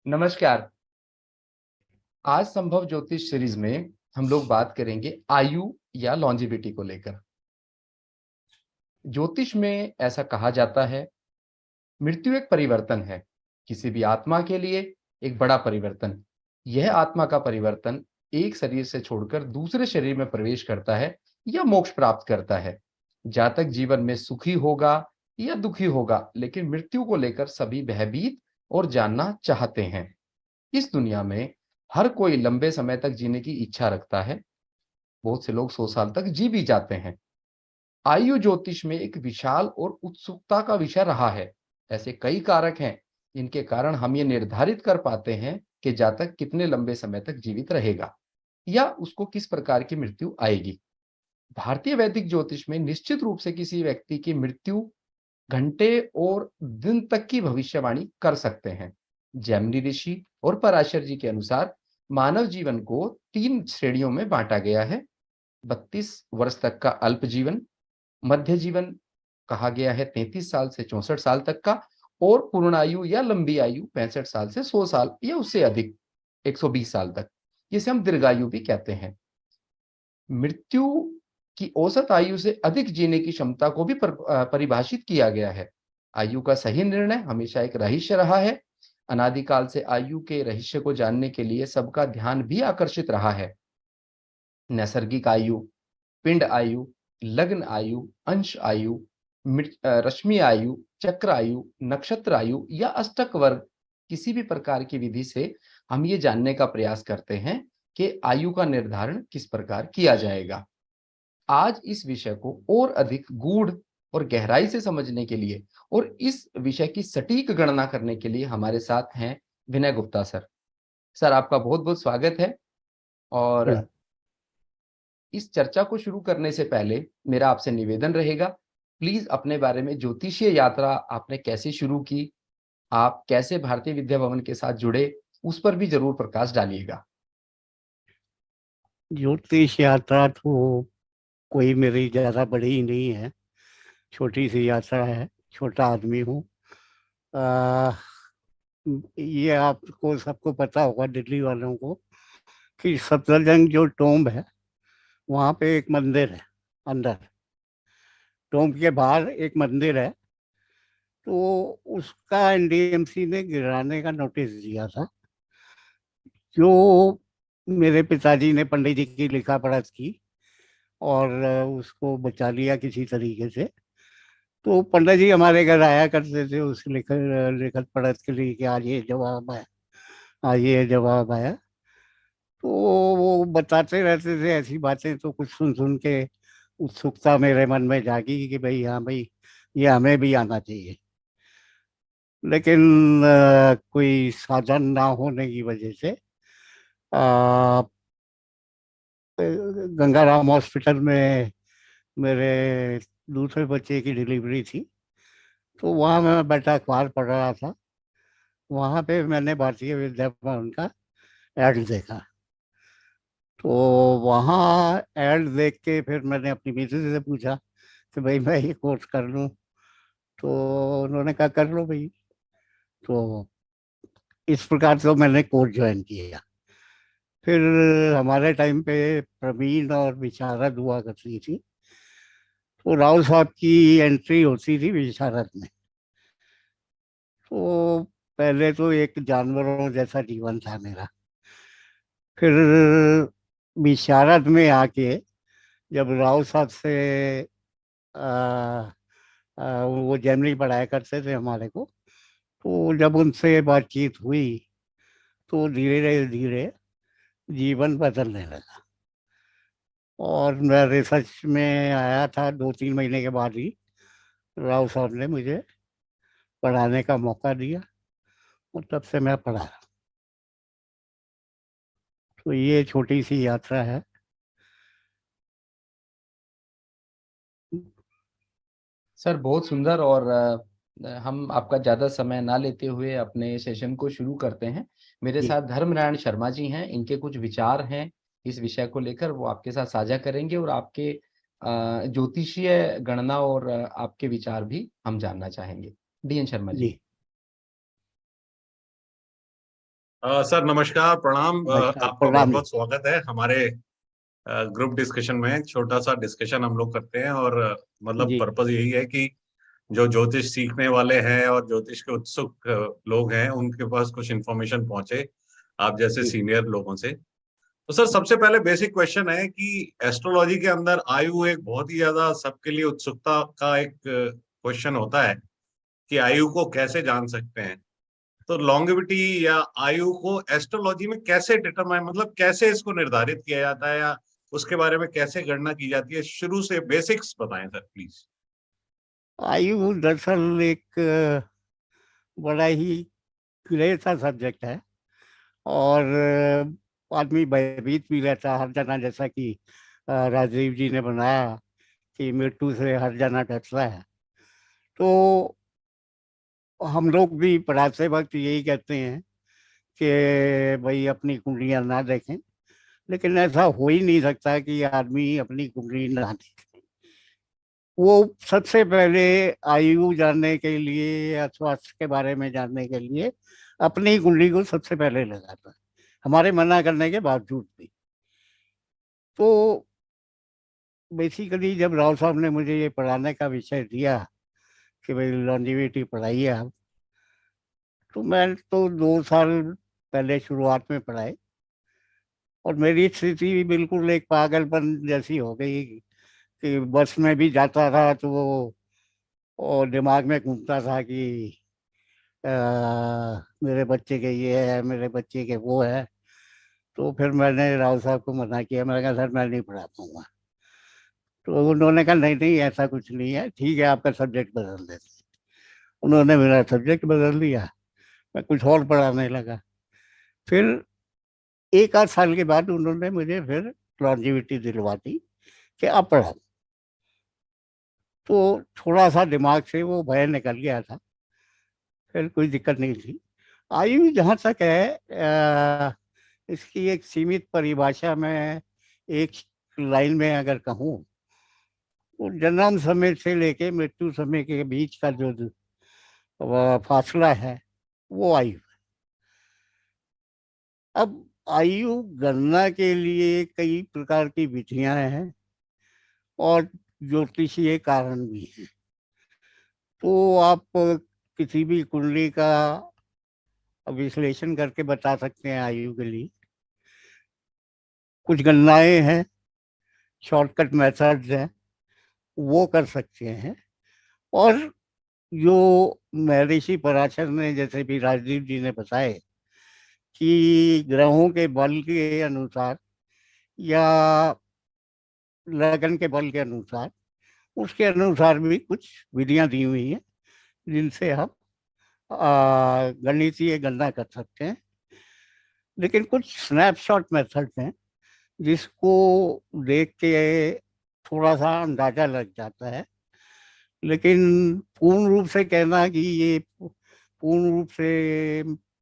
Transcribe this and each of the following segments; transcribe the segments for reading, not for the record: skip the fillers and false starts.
नमस्कार। आज संभव ज्योतिष सीरीज में हम लोग बात करेंगे आयु या लॉन्जेविटी को लेकर। ज्योतिष में ऐसा कहा जाता है, मृत्यु एक परिवर्तन है, किसी भी आत्मा के लिए एक बड़ा परिवर्तन। यह आत्मा का परिवर्तन एक शरीर से छोड़कर दूसरे शरीर में प्रवेश करता है या मोक्ष प्राप्त करता है। जातक जीवन में सुखी होगा या दुखी होगा, लेकिन मृत्यु को लेकर सभी भयभीत और जानना चाहते हैं। इस दुनिया में हर कोई लंबे समय तक जीने की इच्छा रखता है। बहुत से लोग 100 साल तक जी भी जाते हैं। आयु ज्योतिष में एक विशाल और उत्सुकता का विषय रहा है। ऐसे कई कारक हैं, इनके कारण हम ये निर्धारित कर पाते हैं कि जातक कितने लंबे समय तक जीवित रहेगा या उसको किस प्रकार की मृत्यु आएगी। भारतीय वैदिक ज्योतिष में निश्चित रूप से किसी व्यक्ति की मृत्यु घंटे और दिन तक की भविष्यवाणी कर सकते हैं। जैमिनी ऋषि और पराशर जी के अनुसार मानव जीवन को 3 श्रेणियों में बांटा गया है। 32 वर्ष तक का अल्प जीवन, मध्य जीवन कहा गया है 33 साल से 64 साल तक का, और पूर्णायु या लंबी आयु 65 साल से 100 साल या उससे अधिक 120 साल तक, जिसे हम दीर्घायु भी कहते हैं। मृत्यु की औसत आयु से अधिक जीने की क्षमता को भी परिभाषित किया गया है। आयु का सही निर्णय हमेशा एक रहस्य रहा है। अनादिकाल से आयु के रहस्य को जानने के लिए सबका ध्यान भी आकर्षित रहा है। नैसर्गिक आयु, पिंड आयु, लग्न आयु, अंश आयु, रश्मि आयु, चक्र आयु, नक्षत्र आयु या अष्टक वर्ग, किसी भी प्रकार की विधि से हम ये जानने का प्रयास करते हैं कि आयु का निर्धारण किस प्रकार किया जाएगा। आज इस विषय को और अधिक गूढ़ और गहराई से समझने के लिए और इस विषय की सटीक गणना करने के लिए हमारे साथ हैं विनय गुप्ता सर। सर, आपका बहुत-बहुत स्वागत है। और जी। इस चर्चा को शुरू करने से पहले मेरा आपसे निवेदन रहेगा, प्लीज अपने बारे में, ज्योतिषीय यात्रा आपने कैसे शुरू की, आप कैसे भारतीय विद्या भवन के साथ जुड़े, उस पर भी जरूर प्रकाश डालिएगा। ज्योतिष यात्रा तो कोई मेरी ज़्यादा बड़ी ही नहीं है, छोटी सी यात्रा है। छोटा आदमी हूँ। आ, ये आपको सबको पता होगा, दिल्ली वालों को, कि सफदरजंग जो टोम्ब है, वहाँ पे एक मंदिर है। अंदर टोम्ब के बाहर एक मंदिर है। तो उसका एनडीएमसी ने गिराने का नोटिस दिया था, जो मेरे पिताजी ने पंडित जी की लिखा पढ़त की और उसको बचा लिया किसी तरीके से। तो पंडित जी हमारे घर आया करते थे उस लिखत पढ़त के लिए कि आज ये जवाब आया, आज ये जवाब आया। तो वो बताते रहते थे ऐसी बातें, तो कुछ सुन सुन के उत्सुकता मेरे मन में जागी कि भाई, हाँ भाई, ये हमें भी आना चाहिए। लेकिन कोई साधन ना होने की वजह से आ, गंगाराम हॉस्पिटल में मेरे दूसरे बच्चे की डिलीवरी थी। तो वहाँ मैं बैठा अखबार पढ़ रहा था। वहाँ पे मैंने भारतीय विद्या भवन का एड देखा। तो वहाँ एड देख के फिर मैंने अपनी मिसेज से पूछा कि भाई मैं ये कोर्स कर लूँ। तो उन्होंने कहा कर लो भाई। तो इस प्रकार से मैंने कोर्स ज्वाइन किया। फिर हमारे टाइम पे प्रवीण और विशारद हुआ करती थी। तो राव साहब की एंट्री होती थी विशारद में। तो पहले तो एक जानवरों जैसा जीवन था मेरा। फिर विशारद में आके जब राव साहब से आ, वो जर्मनी पढ़ाया करते थे हमारे को, तो जब उनसे बातचीत हुई तो धीरे धीरे जीवन बदलने लगा। और मैं रिसर्च में आया था 2-3 महीने के बाद ही राव साहब ने मुझे पढ़ाने का मौका दिया और तब से मैं पढ़ा रहा। तो ये छोटी सी यात्रा है। सर, बहुत सुंदर। और हम आपका ज़्यादा समय ना लेते हुए अपने सेशन को शुरू करते हैं। मेरे जी। साथ धर्मनारायण शर्मा जी हैं, इनके कुछ विचार हैं इस विषय को लेकर, वो आपके साथ साझा करेंगे और आपके ज्योतिषीय गणना और आपके विचार भी हम जानना चाहेंगे। डीएन शर्मा जी। जी। सर नमस्कार, प्रणाम। नमस्कार, आपका बहुत प्रणाम जी। बहुत स्वागत है हमारे ग्रुप डिस्कशन में। एक छोटा सा डिस्कशन हम लोग करते हैं और मतलब जी, पर्पस यही है कि जो ज्योतिष सीखने वाले हैं और ज्योतिष के उत्सुक लोग हैं उनके पास कुछ इन्फॉर्मेशन पहुंचे आप जैसे जी। सीनियर लोगों से। तो सर सबसे पहले बेसिक क्वेश्चन है कि एस्ट्रोलॉजी के अंदर आयु एक बहुत ही ज्यादा सबके लिए उत्सुकता का एक क्वेश्चन होता है कि आयु को कैसे जान सकते हैं। तो लॉन्गेविटी या आयु को एस्ट्रोलॉजी में कैसे डिटरमाइन, मतलब कैसे इसको निर्धारित किया जाता है या उसके बारे में कैसे गणना की जाती है, शुरू से बेसिक्स बताएं सर प्लीज। आयु दरअसल एक बड़ा ही क्लियर सा सब्जेक्ट है। और आदमी भयभीत भी रहता है हर जना, जैसा कि राजीव जी ने बनाया कि मृत्यु से हर जना डरता है। तो हम लोग भी पढ़ाते वक्त यही कहते हैं कि भाई अपनी कुंडलियां ना देखें, लेकिन ऐसा हो ही नहीं सकता कि आदमी अपनी कुंडली ना देखे। वो सबसे पहले आयु जानने के लिए या स्वास्थ्य के बारे में जानने के लिए अपनी कुंडली को सबसे पहले लगाता है, हमारे मना करने के बावजूद भी। तो बेसिकली जब राव साहब ने मुझे ये पढ़ाने का विषय दिया कि भाई लॉन्जिविटी पढ़ाइए आप, तो मैं तो 2 साल पहले शुरुआत में पढ़ाए, और मेरी स्थिति भी बिल्कुल एक पागलपन जैसी हो गई कि बस में भी जाता था तो वो और दिमाग में घूमता था कि आ, मेरे बच्चे के ये है, मेरे बच्चे के वो है। तो फिर मैंने राव साहब को मना किया, मैंने कहा सर मैं नहीं पढ़ा पाऊंगा। तो उन्होंने कहा नहीं नहीं ऐसा कुछ नहीं है, ठीक है आपका सब्जेक्ट बदल देते हैं। उन्होंने मेरा सब्जेक्ट बदल दिया, मैं कुछ और पढ़ाने लगा। फिर एक आध साल के बाद उन्होंने मुझे फिर लॉन्जिविटी दिलवा दी कि अब पढ़ाओ। तो थोड़ा सा दिमाग से वो भय निकल गया था, फिर कोई दिक्कत नहीं थी। आयु जहाँ तक है इसकी एक सीमित परिभाषा में एक लाइन में अगर कहूँ तो जन्म समय से लेके मृत्यु समय के बीच का जो फासला है वो आयु। अब आयु गणना के लिए कई प्रकार की विधियां हैं और ज्योतिषीय कारण भी हैं। तो आप किसी भी कुंडली का विश्लेषण करके बता सकते हैं आयु के लिए। कुछ गणनाएं हैं, शॉर्टकट मेथड्स हैं, वो कर सकते हैं। और जो महर्षि पराशर ने, जैसे भी राजदीप जी ने बताए कि ग्रहों के बल के अनुसार या लगन के बल के अनुसार, उसके अनुसार भी कुछ विधियां दी हुई हैं जिनसे हम गणितीय गणना कर सकते हैं। लेकिन कुछ स्नैपशॉट मेथड हैं जिसको देख के थोड़ा सा अंदाजा लग जाता है, लेकिन पूर्ण रूप से कहना कि ये पूर्ण रूप से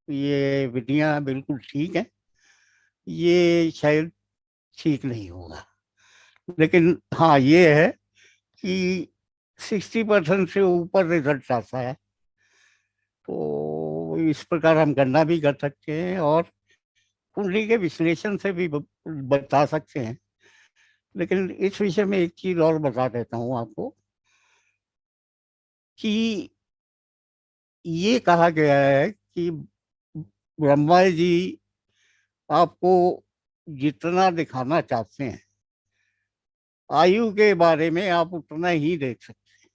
ये विधियां बिल्कुल ठीक है, ये शायद ठीक नहीं होगा। लेकिन हाँ ये है कि 60% से ऊपर रिजल्ट आता है। तो इस प्रकार हम गणना भी कर सकते हैं और कुंडली के विश्लेषण से भी बता सकते हैं। लेकिन इस विषय में एक चीज और बता देता हूँ आपको कि ये कहा गया है कि ब्रह्मा जी आपको जितना दिखाना चाहते हैं आयु के बारे में आप उतना ही देख सकते हैं।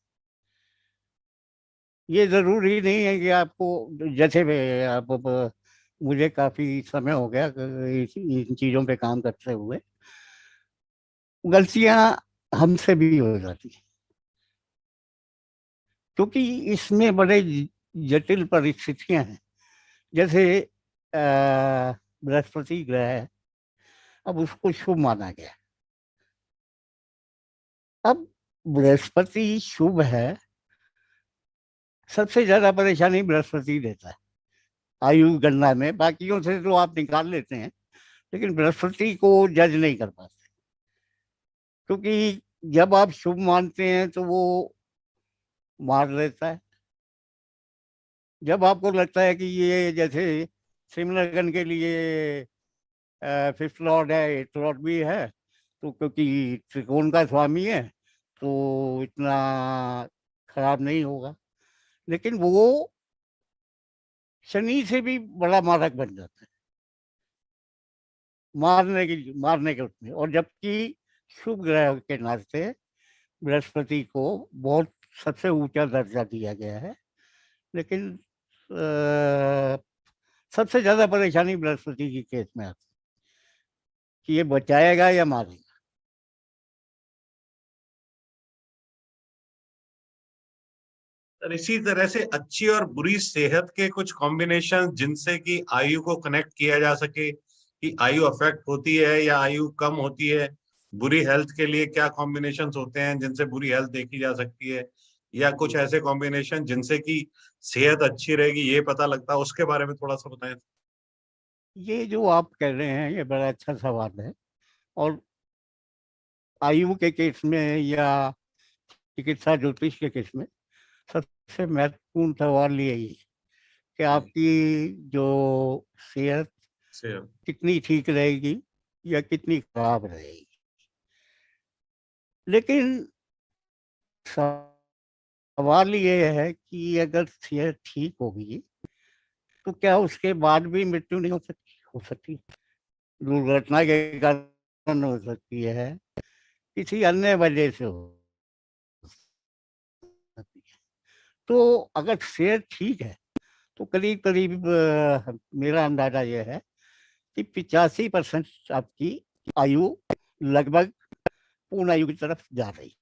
ये जरूरी नहीं है कि आपको, जैसे मुझे काफी समय हो गया इन चीजों पे काम करते हुए, गलतियां हमसे भी हो जाती हैं क्योंकि इसमें बड़े जटिल परिस्थितियां हैं। जैसे बृहस्पति ग्रह है, अब उसको शुभ माना गया। अब बृहस्पति शुभ है, सबसे ज्यादा परेशानी बृहस्पति देता है आयु गणना में। बाकियों से तो आप निकाल लेते हैं, लेकिन बृहस्पति को जज नहीं कर पाते, क्योंकि जब आप शुभ मानते हैं तो वो मार लेता है। जब आपको लगता है कि ये जैसे सिमरन के लिए 5th लॉर्ड है, 8th लॉर्ड भी है, तो क्योंकि त्रिकोण का स्वामी है तो इतना खराब नहीं होगा। लेकिन वो शनि से भी बड़ा मारक बन जाता है मारने के उसमें। और जबकि शुभ ग्रह के नाते बृहस्पति को बहुत सबसे ऊंचा दर्जा दिया गया है, लेकिन सबसे ज्यादा परेशानी बृहस्पति की केस में आती है कि ये बचाएगा या मारेगा। और इसी तरह से अच्छी और बुरी सेहत के कुछ कॉम्बिनेशन जिनसे कि आयु को कनेक्ट किया जा सके कि आयु अफेक्ट होती है या आयु कम होती है। बुरी हेल्थ के लिए क्या कॉम्बिनेशंस होते हैं जिनसे बुरी हेल्थ देखी जा सकती है, या कुछ ऐसे कॉम्बिनेशन जिनसे कि सेहत अच्छी रहेगी ये पता लगता है, उसके बारे में थोड़ा सा बताएं। ये जो आप कह रहे हैं ये बड़ा अच्छा सवाल है। और आयु के केस में या चिकित्सा ज्योतिष के केस में सबसे महत्वपूर्ण सवाल यही है कि आपकी जो सेहत सेहत कितनी ठीक रहेगी या कितनी खराब रहेगी। लेकिन सवाल ये है कि अगर सेहत ठीक होगी तो क्या उसके बाद भी मृत्यु नहीं हो सकती? हो सकती है, दुर्घटना के कारण हो सकती है, किसी अन्य वजह से हो सकती है। तो अगर सेहत ठीक है तो करीब करीब मेरा अंदाजा यह है कि 85% आपकी आयु लगभग पूर्ण आयु की तरफ जा रही।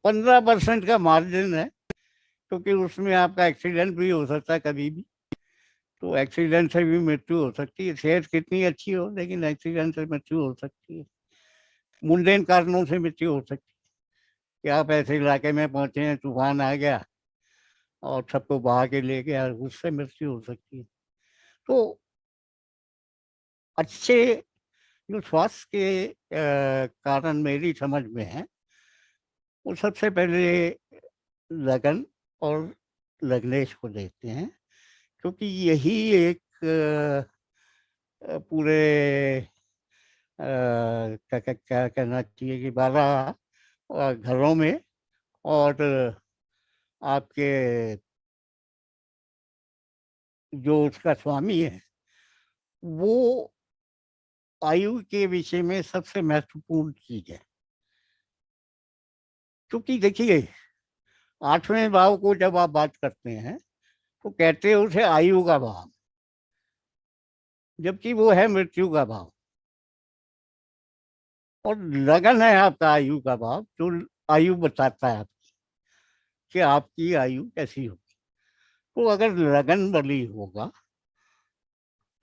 15% का मार्जिन है क्योंकि उसमें आपका एक्सीडेंट भी हो सकता है कभी भी, तो एक्सीडेंट से भी मृत्यु हो सकती है। सेहत कितनी अच्छी हो लेकिन एक्सीडेंट से मृत्यु हो सकती है, मुंडेन कारणों से मृत्यु हो सकती है कि आप ऐसे इलाके में पहुंचे हैं, तूफान आ गया और सबको बहा के ले गया, उससे मृत्यु हो सकती है। तो अच्छे जो स्वास्थ्य के कारण मेरी समझ में है वो सबसे पहले लगन और लग्नेश को देखते हैं, क्योंकि यही एक पूरे क्या क्या क्या कहना चाहिए कि 12 घरों में और आपके जो उसका स्वामी है वो आयु के विषय में सबसे महत्वपूर्ण चीज है। क्योंकि देखिए 8वें भाव को जब आप बात करते हैं तो कहते हैं उसे आयु का भाव, जबकि वो है मृत्यु का भाव। और लगन है आपका आयु का भाव, जो आयु बताता है आपकी कि आपकी आयु कैसी होगी। तो अगर लगन बली होगा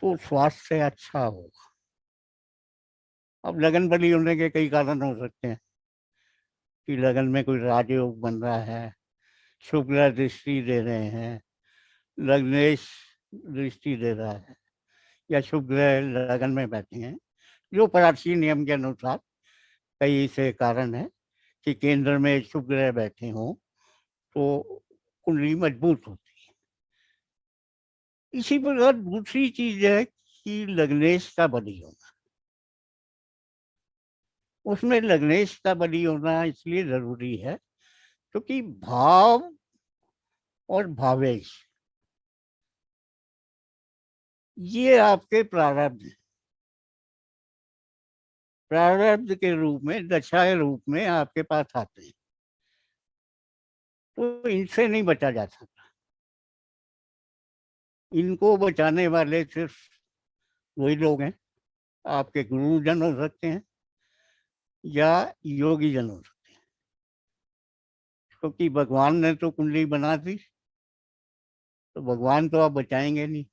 तो स्वास्थ्य अच्छा होगा। अब लगन बली होने के कई कारण हो सकते हैं कि लगन में कोई राजयोग बन रहा है, शुक्र दृष्टि दे रहे हैं, लग्नेश दृष्टि दे रहा है, या शुक्र लगन में बैठे हैं, जो प्राचीन नियम के अनुसार कई से कारण है कि केंद्र में शुक्र बैठे हों तो कुंडली मजबूत होती है। इसी प्रकार दूसरी चीज है कि लग्नेश का बली होना। उसमें लग्नेश का बली होना इसलिए जरूरी है क्योंकि भाव और भावेश ये आपके प्रारब्ध है। प्रारब्ध के रूप में, दशा के रूप में आपके पास आते हैं, तो इनसे नहीं बचा जा सकता। इनको बचाने वाले सिर्फ वही लोग हैं, आपके गुरुजन हो सकते हैं या योगी जन हो सकते हैं। क्योंकि भगवान ने तो कुंडली बना दी तो भगवान तो आप बचाएंगे नहीं,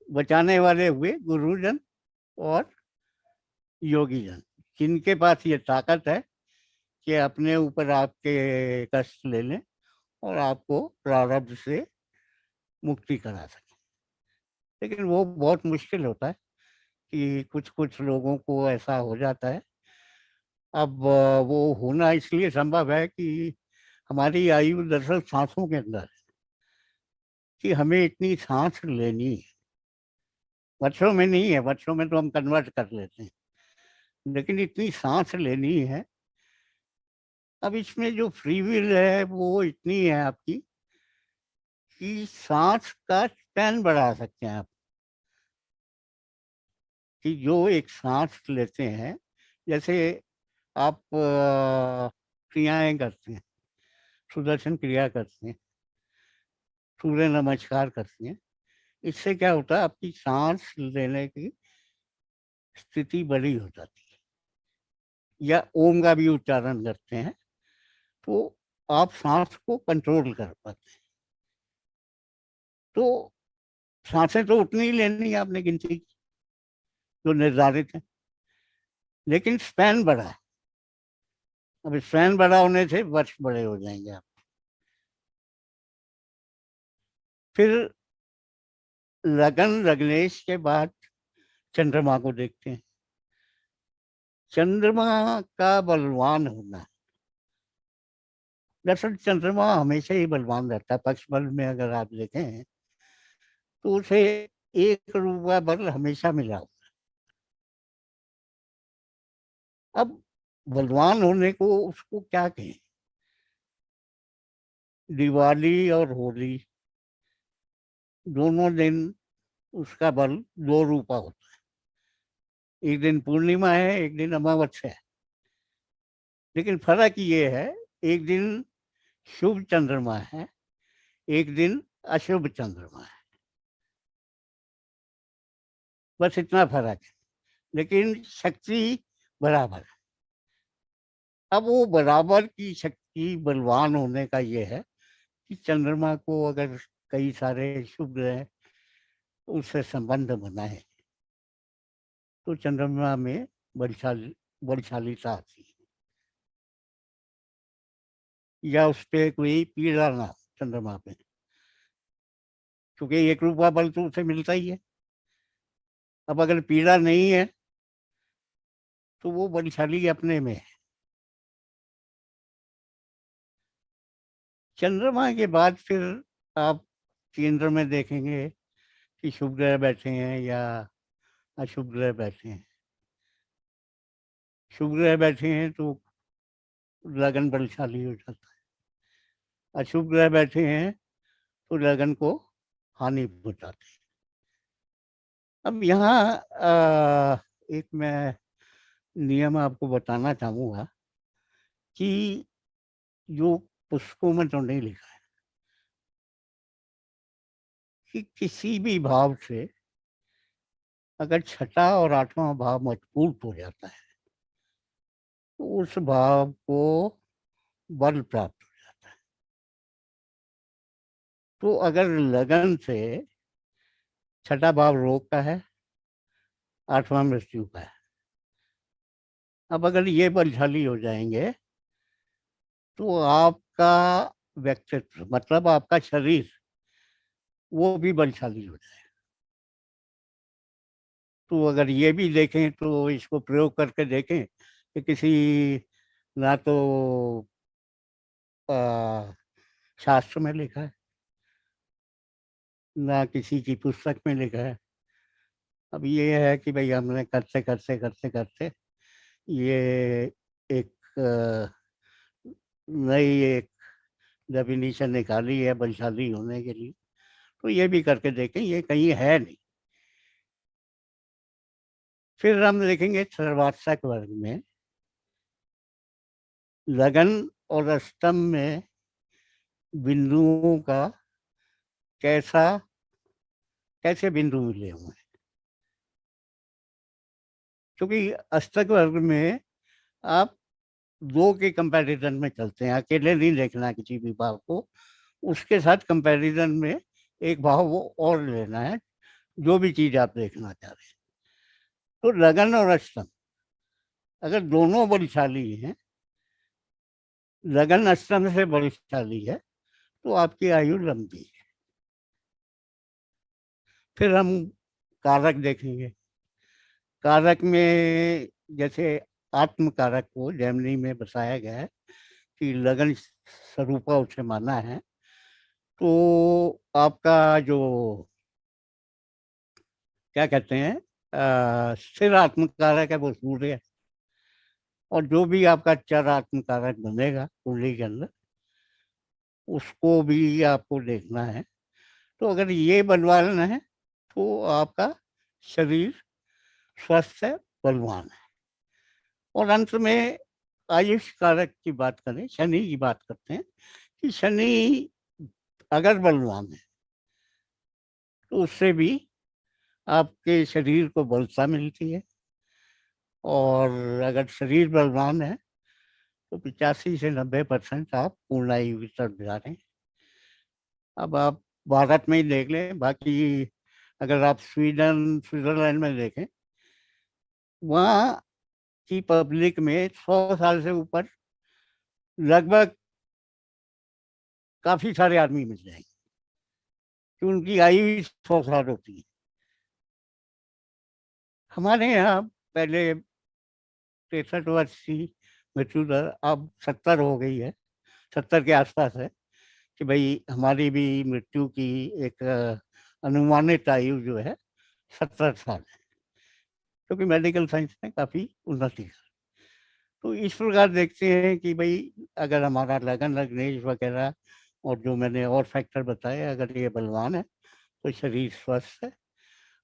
बचाने वाले हुए गुरुजन और योगी जन, जिनके पास ये ताकत है कि अपने ऊपर आपके कष्ट ले लें और आपको प्रारब्ध से मुक्ति करा सकें। लेकिन वो बहुत मुश्किल होता है कि कुछ कुछ लोगों को ऐसा हो जाता है। अब वो होना इसलिए संभव है कि हमारी आयु दरअसल सांसों के अंदर है कि हमें इतनी सांस लेनी है। वर्षों में नहीं है, वर्षों में तो हम कन्वर्ट कर लेते हैं, लेकिन इतनी सांस लेनी है। अब इसमें जो फ्री विल है वो इतनी है आपकी कि सांस का स्पैन बढ़ा सकते हैं आप, कि जो एक सांस लेते हैं, जैसे आप क्रियाएं करते हैं, सुदर्शन क्रिया करते हैं, सूर्य नमस्कार करते हैं, इससे क्या होता है, आपकी सांस लेने की स्थिति बड़ी हो जाती है। या ओम का भी उच्चारण करते हैं तो आप सांस को कंट्रोल कर पाते हैं। तो सांसें तो उतनी ही लेनी है आपने गिनती की जो निर्धारित है, लेकिन स्पैन बढ़ा है। अब स्पैन बड़ा होने से वर्ष बड़े हो जाएंगे आप। फिर लगन लग्नेश के बाद चंद्रमा को देखते हैं। चंद्रमा का बलवान होना, दरअसल चंद्रमा हमेशा ही बलवान रहता है। पक्ष बल में अगर आप देखें तो उसे एक रूपा बल हमेशा मिला होता है। अब बलवान होने को उसको क्या कहें, दिवाली और होली दोनों दिन उसका बल दो रूपा होता है। एक दिन पूर्णिमा है, एक दिन अमावस्या है, लेकिन फर्क ये है, एक दिन शुभ चंद्रमा है, एक दिन अशुभ चंद्रमा है। बस इतना फर्क है, लेकिन शक्ति बराबर है। अब वो बराबर की शक्ति बलवान होने का ये है कि चंद्रमा को अगर कई सारे शुभ ग्रह उससे संबंध बनाए तो चंद्रमा में बलशालीता आती है। या उस पर कोई पीड़ा ना चंद्रमा पे, क्योंकि एक रूपा बल तो उसे मिलता ही है। अब अगर पीड़ा नहीं है तो वो बलशाली अपने में है। चंद्रमा के बाद फिर आप केंद्र में देखेंगे कि शुभ ग्रह बैठे हैं या अशुभ ग्रह बैठे हैं। शुभ ग्रह बैठे हैं तो लगन बलशाली हो जाता है, अशुभ ग्रह बैठे हैं तो लगन को हानि पहुंचाते हैं। अब यहाँ एक मैं नियम आपको बताना चाहूँगा कि जो पुस्तकों में तो नहीं लिखा है कि किसी भी भाव से अगर छठा और आठवां भाव मजबूत हो जाता है तो उस भाव को बल प्राप्त हो जाता है। तो अगर लगन से छठा भाव रोग का है, आठवां मृत्यु का है, अब अगर ये बलशाली हो जाएंगे तो आपका व्यक्तित्व मतलब आपका शरीर वो भी बलशाली हो जाए। तो अगर ये भी देखें तो इसको प्रयोग करके देखें कि किसी ना तो आ, शास्त्र में लिखा है ना किसी की पुस्तक में लिखा है। अब ये है कि भाई हमने करते करते करते करते ये एक नई एक डेफिनेशन निकाली है बलशाली होने के लिए। तो ये भी करके देखें, ये कहीं है नहीं। फिर हम देखेंगे सर्वाष्टक वर्ग में लगन और अष्टम में बिंदुओं का कैसा कैसे बिंदु मिले हुए हैं। क्योंकि अष्टक वर्ग में आप दो के कंपैरिजन में चलते हैं, अकेले नहीं देखना किसी भी भाव को, उसके साथ कंपैरिजन में एक भाव वो और लेना है जो भी चीज आप देखना चाह रहे हैं। तो लगन और अष्टम अगर दोनों बलशाली हैं, लगन अष्टम से बलशाली है, तो आपकी आयु लंबी है। फिर हम कारक देखेंगे। कारक में जैसे आत्म कारक को जेमिनी में बताया गया है कि लगन स्वरूपा उसे माना है, तो आपका जो क्या कहते हैं स्थिर आत्म कारक है वो सूर्य है, और जो भी आपका चर आत्म कारक बनेगा कुंडली के अंदर उसको भी आपको देखना है। तो अगर ये बलवान है तो आपका शरीर स्वस्थ है, बलवान है। और अंत में आयुष कारक की बात करें, शनि की बात करते हैं कि शनि अगर बलवान है तो उससे भी आपके शरीर को बलता मिलती है, और अगर शरीर बलवान है तो 85 से 90% आप पूर्णायु की तरफ जा रहे हैं। अब आप भारत में ही देख लें, बाकी अगर आप स्वीडन स्विट्जरलैंड में देखें, वहाँ की पब्लिक में 100 साल से ऊपर लगभग काफी सारे आदमी मिल जाएंगे, कि उनकी आयु ही 100 साल होती है। हमारे यहाँ पहले 63 वर्ष की मृत्यु दर अब 70 हो गई है, 70 के आसपास है, कि भाई हमारी भी मृत्यु की एक अनुमानित आयु जो है 70 साल है, क्योंकि मेडिकल साइंस में काफ़ी उन्नति है। तो इस प्रकार देखते हैं कि भाई अगर हमारा लगन लग्नेश वगैरह और जो मैंने और फैक्टर बताए, अगर ये बलवान है तो शरीर स्वस्थ है,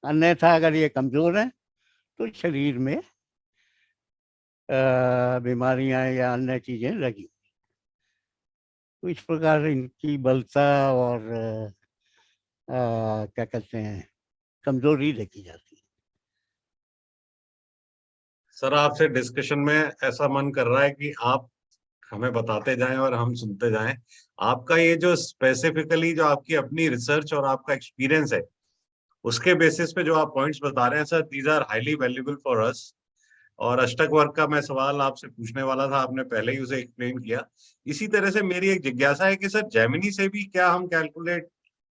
अन्यथा अगर ये कमज़ोर है तो शरीर में बीमारियां या अन्य चीज़ें लगी। तो इस प्रकार इनकी बलता और क्या कहते हैं कमजोरी देखी जाती है। सर आपसे डिस्कशन में ऐसा मन कर रहा है कि आप हमें बताते जाएं और हम सुनते जाएं। आपका ये जो स्पेसिफिकली जो आपकी अपनी रिसर्च और आपका एक्सपीरियंस है, उसके बेसिस पे जो आप पॉइंट्स बता रहे हैं sir, these are highly valuable for us. और अष्टक वर्ग का मैं सवाल आपसे पूछने वाला था, आपने पहले ही उसे एक्सप्लेन किया। इसी तरह से मेरी एक जिज्ञासा है कि सर जेमिनी से भी क्या हम कैलकुलेट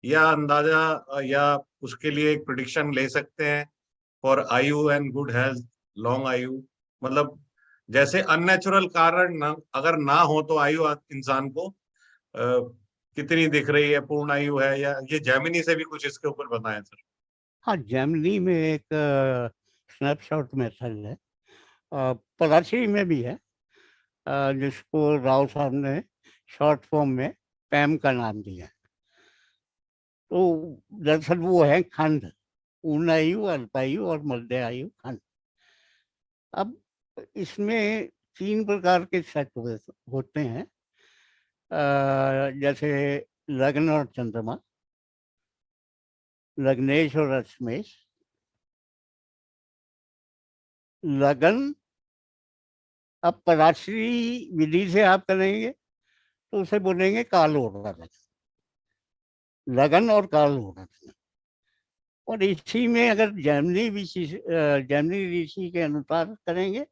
या अंदाजा या उसके लिए एक प्रिडिक्शन ले सकते हैं फॉर आयु एंड गुड हेल्थ, लॉन्ग आयु? मतलब जैसे अननेचुरल कारण अगर ना हो तो आयु इंसान को कितनी दिख रही है, पूर्ण आयु है, या ये जेमिनी से भी कुछ इसके ऊपर बताएं सर। हाँ, जेमिनी में एक स्नैपशॉट मेथड है, पराशरी में भी है, जिसको राव साहब ने शॉर्ट फॉर्म में पैम का नाम दिया। तो दरअसल वो है खंड, पूर्ण आयु, अल्पायु और मध्य आयु खंड। अब इसमें 3 प्रकार के सेट होते हैं, जैसे लग्न और चंद्रमा, लग्नेश और अश्मेश। लगन अब पराशरी विधि से आप करेंगे तो उसे बोलेंगे काल होगा लगन, लगन और काल होगा। और इसी में अगर जैमिनी ऋषि के अनुसार करेंगे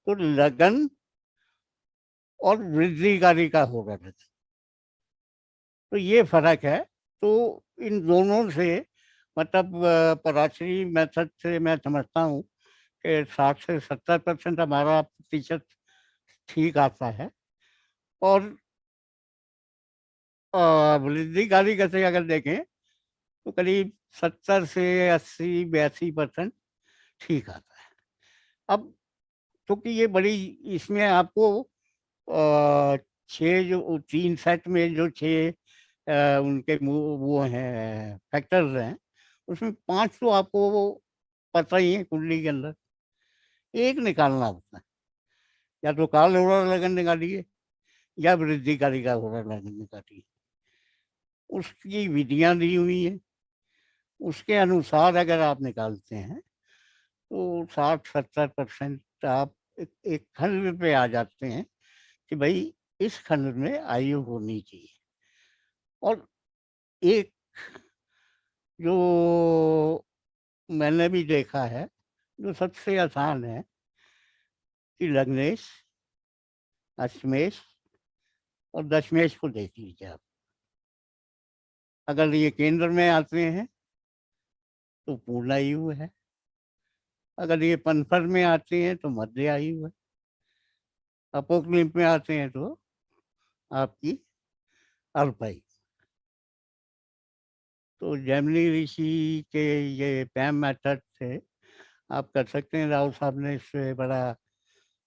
तो लगन और वृद्धिकारी का होगा लगन। तो ये फर्क है। तो इन दोनों से मतलब पराशरी मेथड से मैं समझता हूँ कि 60 से 70% हमारा प्रतिशत ठीक आता है, और वृद्धिकारी का से अगर देखें तो करीब 70 से 80-82% ठीक आता है। अब क्योंकि ये बड़ी, इसमें आपको 6 जो 3 सेट में जो 6 उनके वो हैं फैक्टर्स हैं, उसमें 5 तो आपको पता ही है कुंडली के अंदर, एक निकालना होता है। या तो काल होरा लगन निकालिए या वृद्धिकारी का होरा लगन निकालिए, उसकी विधियां दी हुई हैं, उसके अनुसार अगर आप निकालते हैं तो 60-70% आप एक खंड पे आ जाते हैं कि भाई इस खंड में आयु होनी चाहिए। और एक जो मैंने भी देखा है, जो सबसे आसान है, कि लग्नेश, अश्मेश और दशमेश को देख लीजिए आप। अगर ये केंद्र में आते हैं तो पूर्ण आयु है, अगर ये पनफर में आते हैं तो मध्य आयु है, अपोक्लिप में आते हैं तो आपकी अल्पायु। तो जेमिनी ऋषि के ये पैम मेथड से आप कर सकते हैं। राव साहब ने इससे बड़ा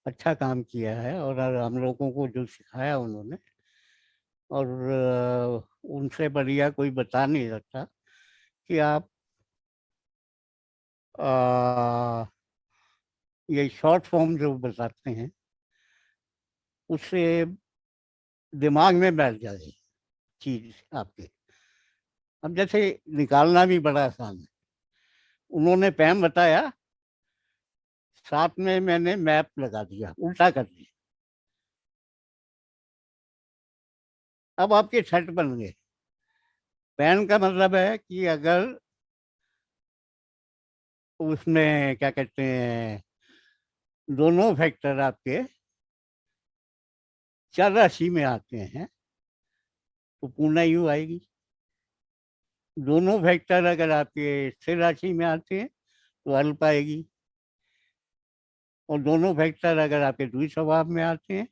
अच्छा काम किया है और हम लोगों को जो सिखाया उन्होंने, और उनसे बढ़िया कोई बता नहीं सकता कि आप ये शॉर्ट फॉर्म जो बताते हैं उससे दिमाग में बैठ जाए चीज आपके। अब जैसे निकालना भी बड़ा आसान है। उन्होंने पैम बताया, साथ में मैंने मैप लगा दिया, उल्टा कर दिया, अब आपके सेट बन गए। पैन का मतलब है कि अगर उसमें क्या कहते हैं, दोनों फैक्टर आपके चर राशि में आते हैं तो पूर्ण यू आएगी। दोनों फैक्टर अगर आपके स्थिर राशि में आते हैं तो अल्प आएगी, और दोनों फैक्टर अगर आपके द्वि स्वभाव में आते हैं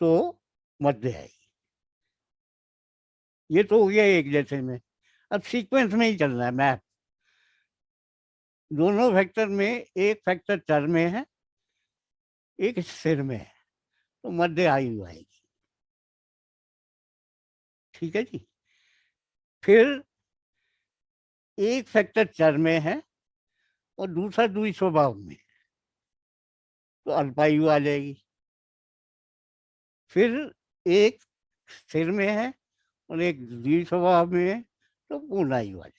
तो मध्य आएगी। ये तो हो गया एक जैसे में। अब सीक्वेंस में ही चलना है मैप। दोनों फैक्टर में एक फैक्टर चर में है, एक स्थिर में है, तो मध्य आयु आएगी। ठीक है जी। फिर एक फैक्टर चर में है और दूसरा द्वि स्वभाव में, तो अल्पायु आ जाएगी। फिर एक स्थिर में है और एक द्वि स्वभाव में है, तो पूर्णायु आ जाएगी।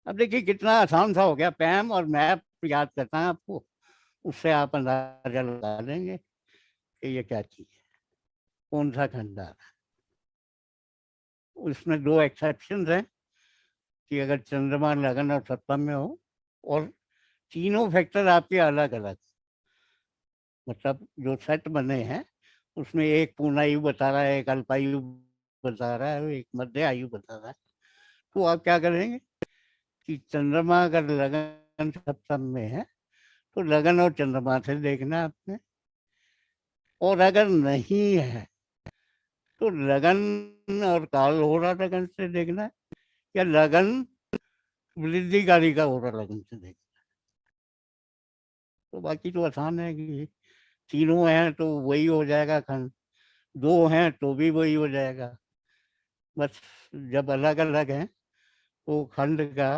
अब देखिए कितना आसान सा हो गया। पैम और मैप याद करना है आपको, उससे आप अंदाजा लगा लेंगे कि ये क्या चीज है, कौन सा खंड आ रहा है। उसमें दो एक्सेप्शन हैं कि अगर चंद्रमा लगन और सप्तम में हो, और तीनों फैक्टर आपके अलग अलग, मतलब जो सेट बने हैं उसमें एक पूर्णायु बता रहा है, एक अल्पायु बता रहा है, एक मध्य आयु बता रहा है। तो आप क्या करेंगे कि चंद्रमा अगर लगन सप्तम में है तो लगन और चंद्रमा से देखना है आपने, और अगर नहीं है तो लगन और काल हो रहा लगन से देखना है, या लगन वृद्धिकारी का हो रहा लगन से देखना। तो बाकी तो आसान है कि तीनों हैं तो वही हो जाएगा खंड, दो हैं तो भी वही हो जाएगा। बस जब अलग अलग हैं तो खंड का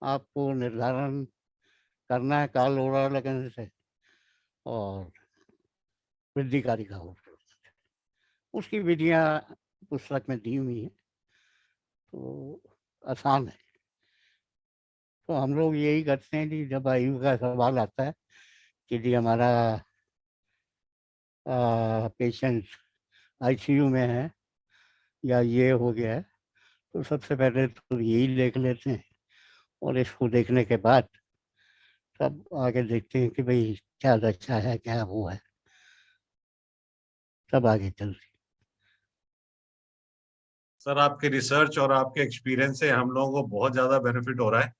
आपको निर्धारण करना है काल हो रहा लगन से और वृद्धिकारी का हो रहा। उसकी विधियां पुस्तक में दी हुई हैं, तो आसान है। तो हम लोग यही करते हैं कि जब आयु का सवाल आता है कि जी हमारा पेशेंट आईसीयू में है या ये हो गया है, तो सबसे पहले तो यही देख लेते हैं, और इसको देखने के बाद तब आगे देखते हैं कि भाई क्या अच्छा है, क्या वो है, तब आगे चलते। सर आपके रिसर्च और आपके एक्सपीरियंस से हम लोगों को बहुत ज्यादा बेनिफिट हो रहा है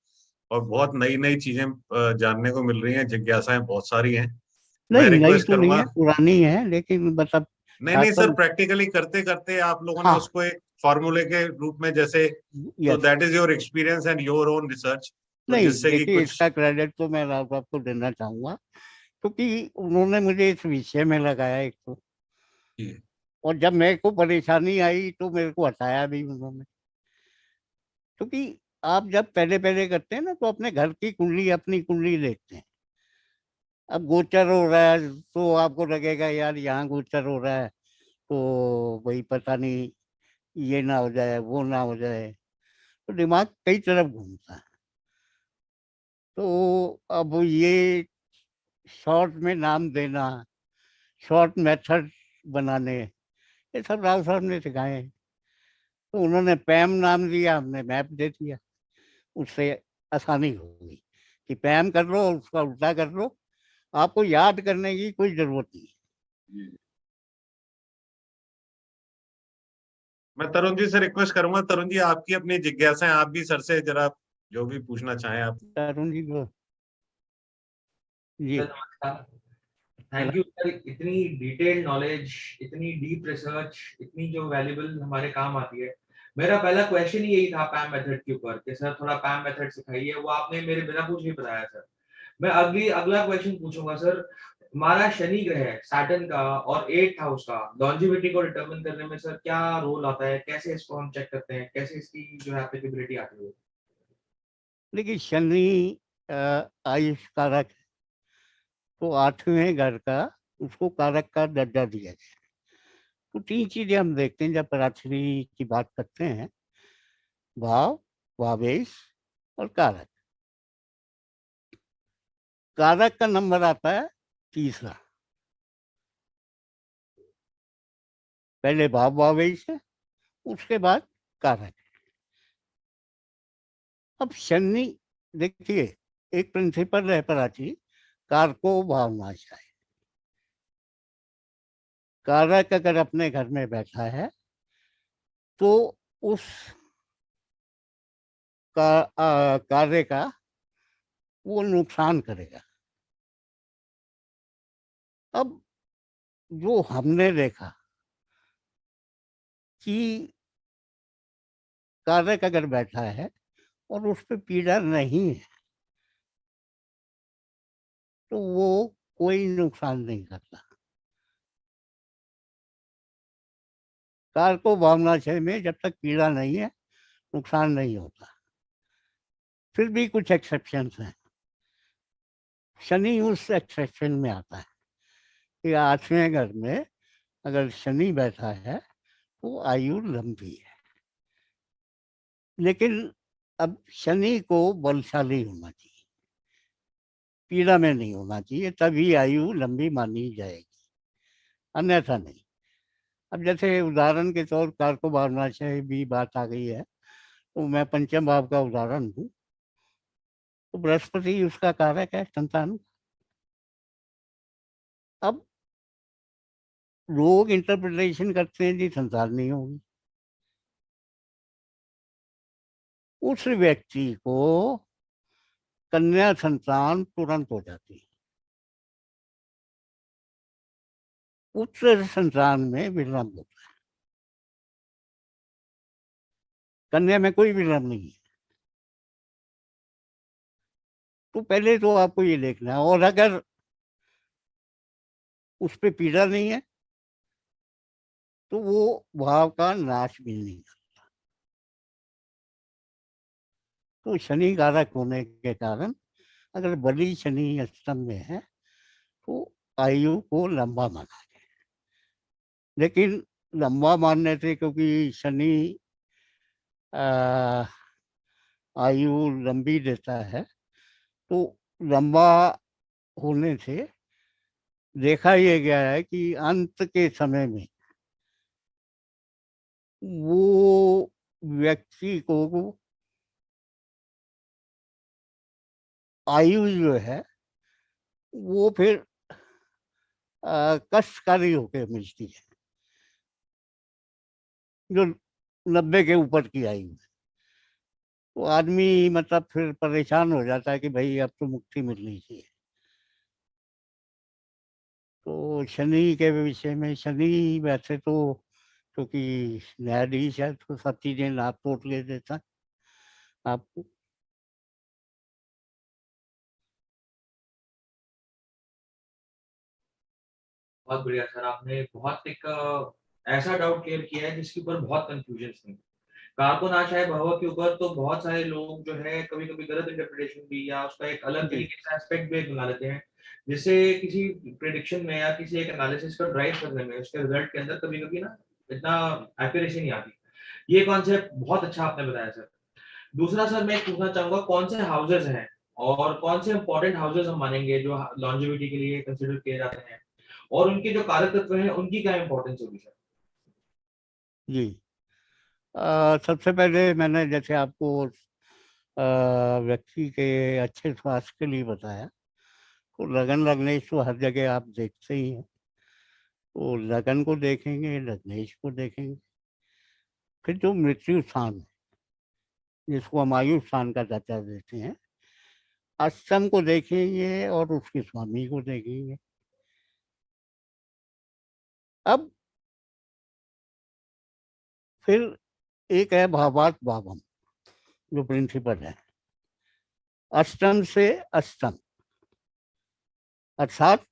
और बहुत नई नई चीजें जानने को मिल रही हैं, जिज्ञासाएं बहुत सारी हैं। मैं नहीं नई रिक्वेस्ट तो नहीं करूंगा, है, पुरानी है, लेकिन मतलब नहीं सर, शासन। प्रैक्टिकली करते करते आप लोगों ने हाँ। उसको एक फॉर्मूले के रूप में जैसे, तो yes. That is your experience and your own research, तो नहीं जिससे कि देखिए, कुछ। इसका क्रेडिट तो मैं राव साहब को देना चाहूंगा, क्योंकि उन्होंने मुझे इस विषय में लगाया एक तो, और जब मेरे को परेशानी आई तो मेरे को हटाया भी उन्होंने। क्योंकि आप जब पहले पहले करते हैं ना तो अपने घर की कुंडली, अपनी कुंडली देखते हैं। अब गोचर हो रहा है तो आपको लगेगा यार यहाँ गोचर हो रहा है तो भाई पता नहीं ये ना हो जाए, वो ना हो जाए, तो दिमाग कई तरफ घूमता है। तो अब ये शॉर्ट में नाम देना, शॉर्ट मेथड बनाने, ये सब राव साहब ने सिखाए हैं। तो उन्होंने पैम नाम दिया, हमने मैप दे दिया, उससे आसानी होगी कि पैम कर लो और उसका उल्टा कर लो, आपको याद करने की कोई जरूरत नहीं। मैं तरुण जी से रिक्वेस्ट करूंगा, तरुण जी आपकी अपनी जिज्ञासाएं आप भी सर से जरा जो भी पूछना चाहें आप। तरुण जी को जी। नमस्कार। थैंक यू सर, इतनी डिटेल्ड नॉलेज, इतनी डीप रिसर्च, इतनी जो वैल्यूएबल हमारे काम आती है। मेरा पहला क्वेश्चन ही यही था पैम मेथड के ऊपर कि सर थोड़ा पैम मेथड सिखाइए, वो आपने मेरे बिना पूछे ही बताया सर। मैं अगला क्वेश्चन पूछूंगा सर, हमारा शनि ग्रह सैटर्न का और 8th हाउस का लॉन्जिविटी को डिटरमिन करने में सर क्या रोल आता है, कैसे इसको हम चेक करते हैं, कैसे इसकी जो है एप्लीकेबिलिटी आती है? देखिए, शनि आयुष कारक है, तो 8वें घर का उसको कारक का दर्जा दिया गया। तो 3 चीजें हम देखते हैं जब पराशरी की बात करते हैं: भाव, भावेश और कारक। कारक का नंबर आता है 3रा। पहले भाव भावेश है, उसके बाद कारक। अब शनि, देखिए, एक प्रिंसिपल है पराची, कारको भावनाशाय। कारक अगर अपने घर में बैठा है तो उस कार्य का वो नुकसान करेगा। अब जो हमने देखा कि कारक अगर बैठा है और उस पर पीड़ा नहीं है तो वो कोई नुकसान नहीं करता। कारको भावनाशय में जब तक पीड़ा नहीं है, नुकसान नहीं होता। फिर भी कुछ एक्सेप्शंस हैं। शनि उस एक्सेप्शन में आता है कि 8वें घर में अगर शनि बैठा है तो आयु लंबी है। लेकिन अब शनि को बलशाली होना चाहिए, पीड़ा में नहीं होना चाहिए, तभी आयु लंबी मानी जाएगी, अन्यथा नहीं। अब जैसे उदाहरण के तौर कारको भावनाशय भी बात आ गई है, तो मैं पंचम भाव का उदाहरण दूं तो बृहस्पति उसका कारक है संतान। अब लोग इंटरप्रिटेशन करते हैं जी संतान नहीं होगी। उस व्यक्ति को कन्या संतान तुरंत हो जाती है। पुत्र संतान में विलंब होता है, कन्या में कोई विलंब नहीं है। तो पहले तो आपको ये देखना है, और अगर उस पर पीड़ा नहीं है तो वो भाव का नाश भी नहीं करता। तो शनि कारक होने के कारण अगर बली शनि अष्टम में है तो आयु को लंबा माना है। लेकिन लंबा मानने से, क्योंकि शनि आयु लंबी देता है, तो लंबा होने से देखा यह गया है कि अंत के समय में वो व्यक्ति को आयु जो है वो फिर कष्टकारी होकर मिलती है, जो 90 के ऊपर की आयु है। तो आदमी मतलब फिर परेशान हो जाता है कि भाई अब तो मुक्ति मिलनी चाहिए। तो शनि के विषय में, शनि वैसे तो क्योंकि न्यायाधीश है तो सब चीजें नाप तोड़ ले देता आपको। बहुत बढ़िया सर, आपने बहुत एक ऐसा डाउट क्लियर किया है जिसके ऊपर बहुत कंफ्यूजन थी। कारबोनाशाय भव के ऊपर तो बहुत सारे लोग जो है कभी कभी गलत इंटरप्रिटेशन भी या उसका एक अलग जी। तरीके से एस्पेक्ट भी बना लेते हैं, जिससे किसी प्रिडिक्शन में या किसी एक एनालिसिस को ड्राइव करने में उसके रिजल्ट के अंदर कभी कभी ना इतना एक्यूरेसी नहीं आती। ये कॉन्सेप्ट बहुत अच्छा आपने बताया सर। दूसरा सर मैं पूछना चाहूंगा, कौन से हाउसेज हैं और कौन से इंपॉर्टेंट हाउसेज हम मानेंगे जो लॉन्जिविटी के लिए कंसिडर किए जाते हैं, और उनके जो कारक तत्व हैं उनकी क्या इंपॉर्टेंस होगी सर? जी, सबसे पहले मैंने जैसे आपको व्यक्ति के अच्छे स्वास्थ्य के लिए बताया, तो लगन लग्नेश तो हर जगह आप देखते ही हैं। तो लगन को देखेंगे, लग्नेश को देखेंगे। फिर जो मृत्यु स्थान है, जिसको हम आयु स्थान का दर्जा देते हैं, अष्टम को देखेंगे और उसके स्वामी को देखेंगे। अब फिर एक है भावार्थ भावम, जो प्रिंसिपल है, अष्टम से अष्टम अर्थात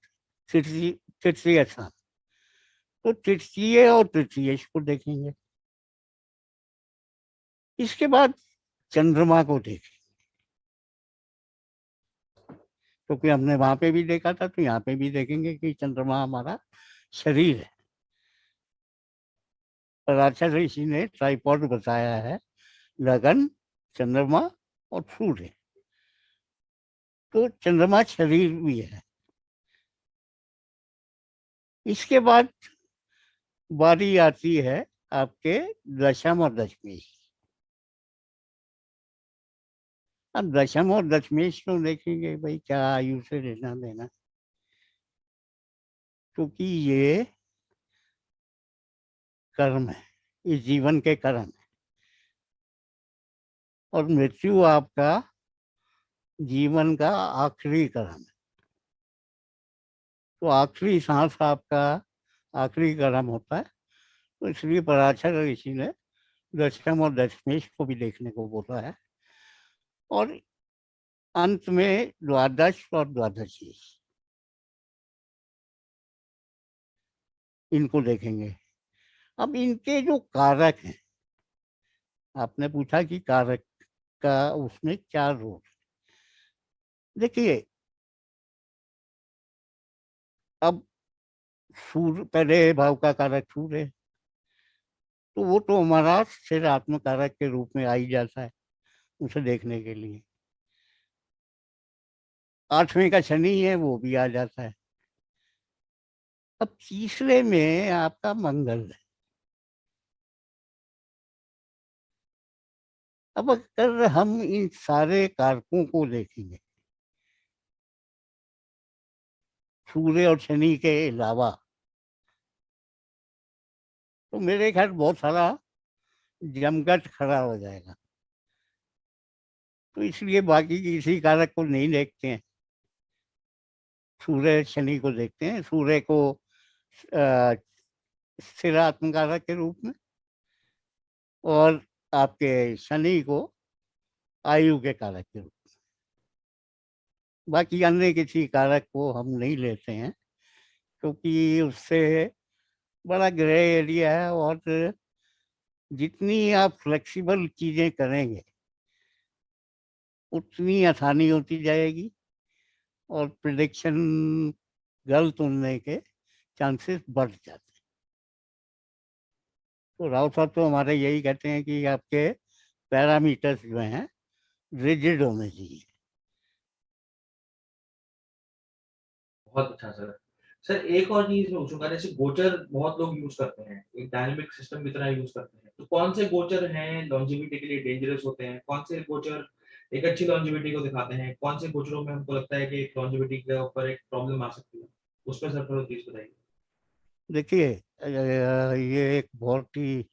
तृतीय स्थान। तो तृतीय और तृतीय को देखेंगे। इसके बाद चंद्रमा को देखें, क्योंकि हमने वहां पे भी देखा था, तो यहाँ पे भी देखेंगे कि चंद्रमा हमारा शरीर है। पराशर ऋषि ने ट्राइपॉड बताया है, लगन, चंद्रमा और सूर्य। तो चंद्रमा शरीर भी है। इसके बाद बारी आती है आपके दशम और दशमेश। अब दशम और दशमेश तो देखेंगे भाई क्या आयु से लेना देना, क्योंकि ये कर्म है, इस जीवन के कर्म है। और मृत्यु आपका जीवन का आखिरी कर्म है। तो आखिरी सांस आपका आखिरी कर्म होता है। तो इसलिए पराशर ऋषि ने दशम और दशमेश को भी देखने को बोला है। और अंत में द्वादश और द्वादशी, इनको देखेंगे। अब इनके जो कारक हैं, आपने पूछा कि कारक का उसमें क्या रोल। देखिए, अब सूर्य पहले भाव का कारक सूर्य है, तो वो तो हमारा स्थिर आत्म कारक के रूप में आ ही जाता है उसे देखने के लिए। आठवें का शनि है, वो भी आ जाता है। अब तीसरे में आपका मंगल है। अब अगर हम इन सारे कारकों को देखेंगे, सूर्य और शनि के अलावा, तो मेरे ख्याल बहुत सारा जमघट खड़ा हो जाएगा। तो इसलिए बाकी किसी कारक को नहीं देखते हैं, सूर्य शनि को देखते हैं। सूर्य को स्थिर आत्म कारक के रूप में, और आपके शनि को आयु के कारक के रूप में। बाकी अन्य किसी कारक को हम नहीं लेते हैं, क्योंकि उससे बड़ा ग्रे एरिया है। और जितनी आप फ्लेक्सिबल चीजें करेंगे, उतनी आसानी होती जाएगी और प्रिडिक्शन गलत होने के चांसेस बढ़ जाते हैं। तो राव साहब तो हमारे यही कहते हैं कि आपके पैरामीटर्स जो हैं रिजिड होने चाहिए। बहुत अच्छा सर। सर एक और चीज मैं पूछूंगा, जैसे गोचर बहुत लोग यूज करते हैं, एक डायनेमिक सिस्टम की तरह यूज करते हैं, तो कौन से गोचर हैं लॉन्जिविटी के लिए डेंजरस होते हैं, कौन से गोचर एक अच्छी लॉन्जिविटी को दिखाते हैं, कौन से गोचरों में हमको लगता है कि एक लॉन्जिविटी के ऊपर एक प्रॉब्लम आ सकती है, उस पर सर थोड़ा प्लीज बताइए। देखिए, ये एक बहुत ही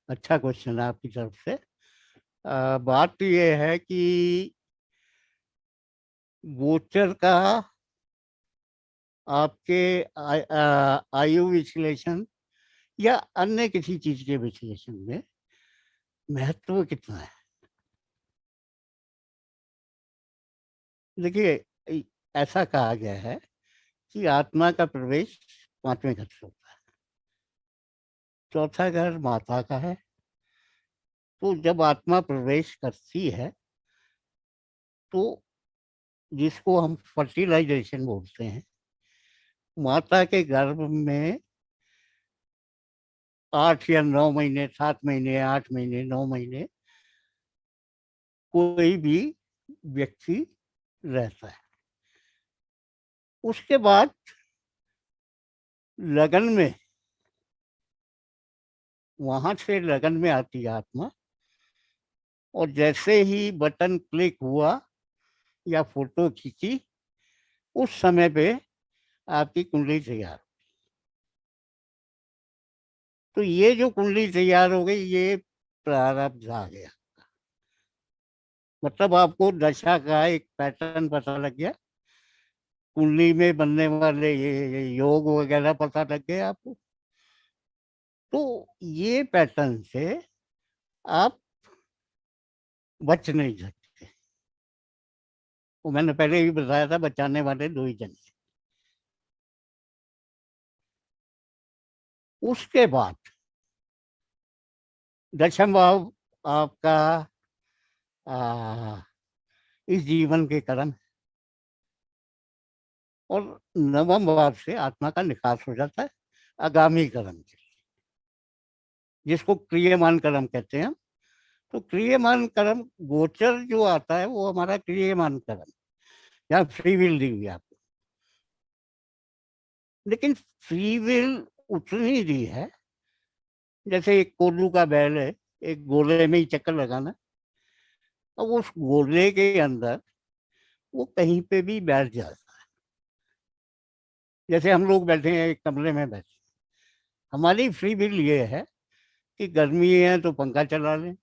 अच्छा क्वेश्चन है आपकी तरफ से। बात ये है कि गोचर का आपके आयु विश्लेषण या अन्य किसी चीज के विश्लेषण में महत्व कितना है। देखिए, ऐसा कहा गया है कि आत्मा का प्रवेश 5वें घर से होता है, चौथा घर माता का है। तो जब आत्मा प्रवेश करती है, तो जिसको हम फर्टिलाइजेशन बोलते हैं, माता के गर्भ में 8 या 9 महीने, 7 महीने, 8 महीने, 9 महीने कोई भी व्यक्ति रहता है। उसके बाद लगन में, वहां से लगन में आती है आत्मा, और जैसे ही बटन क्लिक हुआ या फोटो खींची, उस समय पे आपकी कुंडली तैयार। तो ये जो कुंडली तैयार हो गई, ये प्रारब्ध आ गया। मतलब आपको दशा का एक पैटर्न पता लग गया, कुंडली में बनने वाले ये योग वगैरह पता लग गए आपको। तो ये पैटर्न से आप बच नहीं सकते। वो मैंने पहले ही बताया था, बचाने वाले दो ही जन हैं। उसके बाद दशम भाव आपका इस जीवन के कर्म, और नवम भाव से आत्मा का निकास हो जाता है आगामी कर्म के लिए, जिसको क्रियमान कर्म कहते हैं हम। तो क्रियमान कर्म गोचर जो आता है वो हमारा क्रियमान कर्म, यहाँ फ्री विल दी हुई आपको। लेकिन फ्री विल उतनी दी है जैसे एक कोल्लू का बैल है, एक गोले में ही चक्कर लगाना। अब उस गोले के अंदर वो कहीं पे भी बैठ जाता है। जैसे हम लोग बैठे हैं एक कमरे में बैठे, हमारी फ्री विल ये है कि गर्मी है तो पंखा चला लें,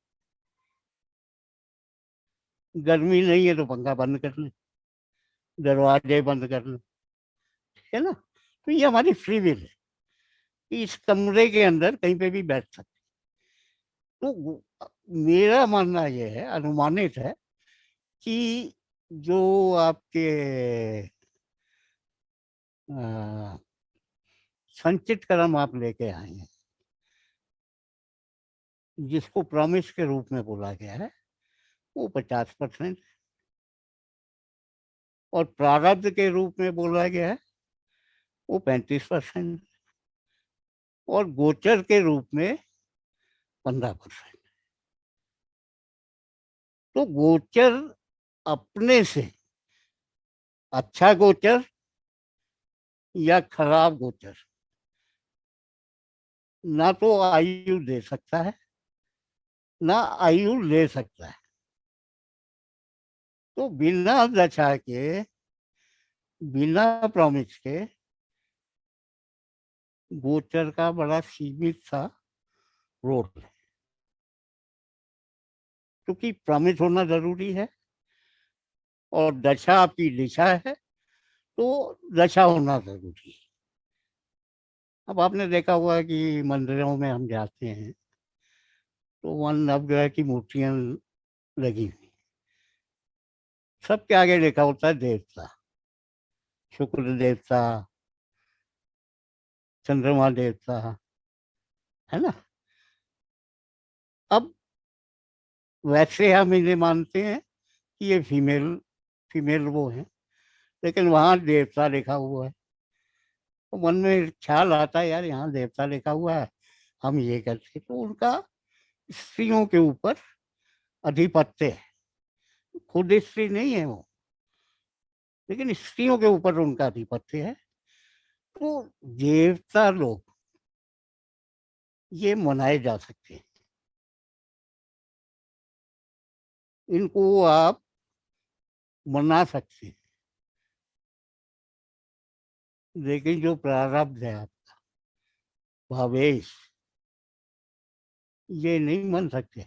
गर्मी नहीं है तो पंखा बंद कर लें, दरवाजे बंद कर लें, है ना। तो ये हमारी फ्री विल है कि इस कमरे के अंदर कहीं पे भी बैठ सकते। तो मेरा मानना यह है, अनुमानित है, कि जो आपके संचित कर्म आप लेके आए हैं, जिसको प्रॉमिस के रूप में बोला गया है, वो 50%, और प्रारब्ध के रूप में बोला गया है वो 35%, और गोचर के रूप में 15%। तो गोचर अपने से अच्छा गोचर या खराब गोचर ना तो आयु दे सकता है ना आयु ले सकता है। तो बिना दशा के, बिना प्रॉमिस के गोचर का बड़ा सीमित सा रोल है, क्योंकि प्रॉमिस होना जरूरी है और दशा आपकी दिशा है, तो दशा होना जरूरी है। अब आपने देखा हुआ है कि मंदिरों में हम जाते हैं तो वहाँ नवग्रह की मूर्तियां लगी हुई, सबके आगे लिखा होता है देवता, शुक्र देवता, चंद्रमा देवता, है ना। अब वैसे हम इन्हें मानते हैं कि ये फीमेल फीमेल वो है, लेकिन वहाँ देवता लिखा हुआ है। तो मन में ख्याल आता है, यार यहाँ देवता लिखा हुआ है, हम ये करते। तो उनका स्त्रियों के ऊपर आधिपत्य है, खुद स्त्री नहीं है वो, लेकिन स्त्रियों के ऊपर उनका आधिपत्य है। तो देवता लोग ये मनाए जा सकते हैं, इनको आप मना सकते हैं। लेकिन जो प्रारब्ध है आपका भावेश, ये नहीं मन सकते।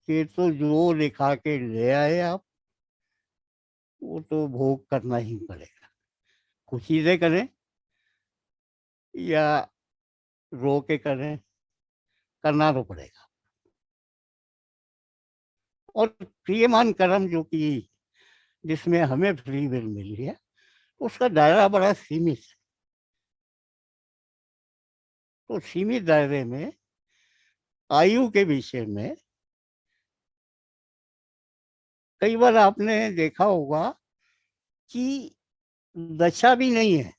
ये तो जो लिखा के ले आए आप, वो तो भोग करना ही पड़ेगा, खुशी से करें या रो के करें, करना तो पड़ेगा। और क्रियमान कर्म जो कि जिसमें हमें फ्री विल मिली है, उसका दायरा बड़ा सीमित है। तो सीमित दायरे में आयु के विषय में कई बार आपने देखा होगा कि दशा भी नहीं है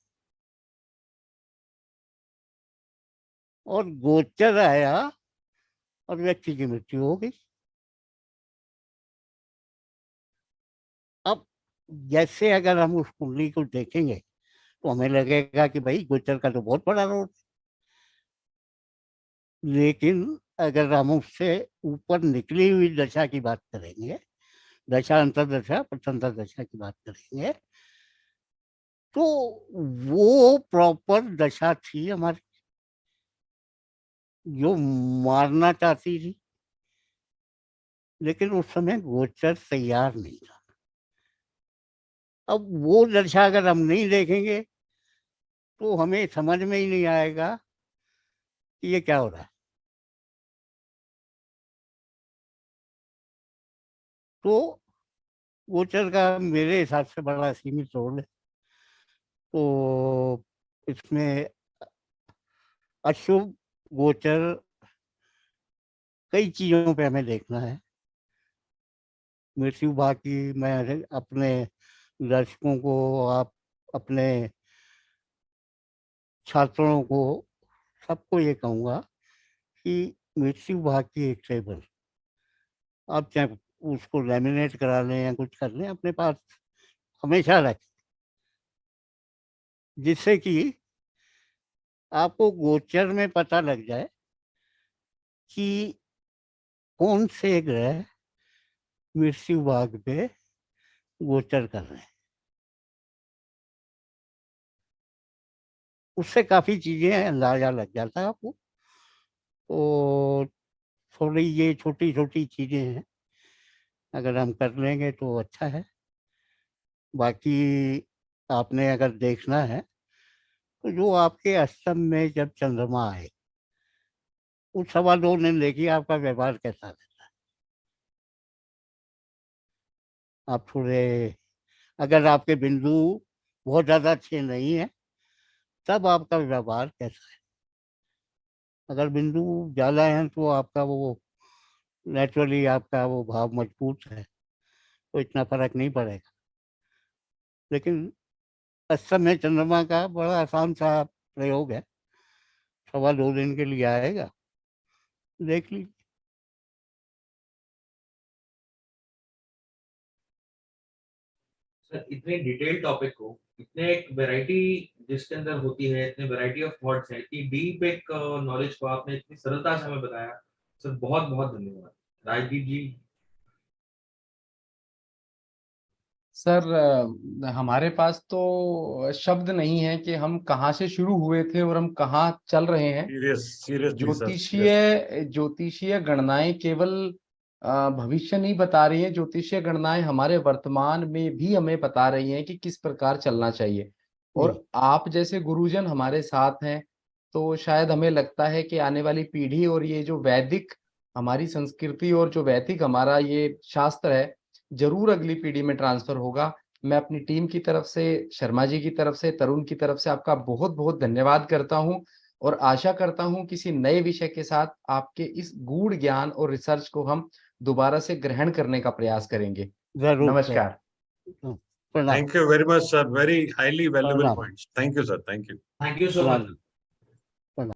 और गोचर आया और व्यक्ति की मृत्यु हो गई। अब जैसे अगर हम उस कुंडली को देखेंगे तो हमें लगेगा कि भाई गोचर का तो बहुत बड़ा रोल, लेकिन अगर हम उससे ऊपर निकली हुई दशा की बात करेंगे, दशा अंतरदशा प्रथंतर दशा की बात करेंगे, तो वो प्रॉपर दशा थी हमारी, जो मारना चाहती थी, लेकिन उस समय गोचर तैयार नहीं था। अब वो दशा अगर हम नहीं देखेंगे तो हमें समझ में ही नहीं आएगा कि ये क्या हो रहा है। तो गोचर का मेरे हिसाब से बड़ा सीमित रोल है। तो इसमें अशुभ गोचर कई चीजों पे हमें देखना है। मृत्यु भाग की मैं अपने दर्शकों को, आप अपने छात्रों को, सबको ये कहूँगा कि मृत्यु भाग की एक टेबल आप चाहे उसको लैमिनेट करा लें या कुछ कर लें, अपने पास हमेशा रखें, जिससे कि आपको गोचर में पता लग जाए कि कौन से ग्रह मृत्यु भाग पे गोचर कर रहे हैं। उससे काफी चीजें अंदाजा लग जाता है आपको। तो थोड़ी ये छोटी छोटी चीजें हैं, अगर हम कर लेंगे तो अच्छा है। बाकी आपने अगर देखना है तो जो आपके अष्टम में जब चंद्रमा आए उस 2.25 दिन देखिए आपका व्यवहार कैसा रहता है। आप थोड़े, अगर आपके बिंदु बहुत ज्यादा अच्छे नहीं है तब आपका व्यवहार कैसा है। अगर बिंदु ज्यादा है तो आपका वो नेचुरली आपका वो भाव मजबूत है, तो इतना फर्क नहीं पड़ेगा। लेकिन अष्टम में चंद्रमा का बड़ा आसान सा प्रयोग है, 2.25 दिन के लिए आएगा, देख लीजिए। सर इतने डिटेल टॉपिक को, इतने एक वैरायटी जिसके अंदर होती है, इतने वैरायटी ऑफ थॉट्स है, इतनी डीप एक नॉलेज को आपने इतनी सरलता से हमें बताया। सर बहुत बहुत धन्यवाद। राजदीप जी। सर हमारे पास तो शब्द नहीं है कि हम कहाँ से शुरू हुए थे और हम कहाँ चल रहे हैं। सीरियसली सर, ज्योतिषीय गणनाएं केवल भविष्य नहीं बता रही हैं, ज्योतिषीय गणनाएं हमारे वर्तमान में भी हमें बता रही हैं कि किस प्रकार चलना चाहिए। और आप जैसे गुरुजन हमारे साथ हैं, तो शायद हमें लगता है कि आने वाली पीढ़ी और ये जो वैदिक हमारी संस्कृति और जो वैदिक हमारा ये शास्त्र है, जरूर अगली पीढ़ी में ट्रांसफर होगा। मैं अपनी टीम की तरफ से, शर्मा जी की तरफ से, तरुण की तरफ से आपका बहुत बहुत धन्यवाद करता हूं और आशा करता हूं किसी नए विषय के साथ आपके इस गूढ़ ज्ञान और रिसर्च को हम दोबारा से ग्रहण करने का प्रयास करेंगे। जरूर। नमस्कार। प्रणाम। Thank you very much sir, very highly valuable प्रणाम। Points. Thank you sir, thank you. Thank you so much. प्रणाम।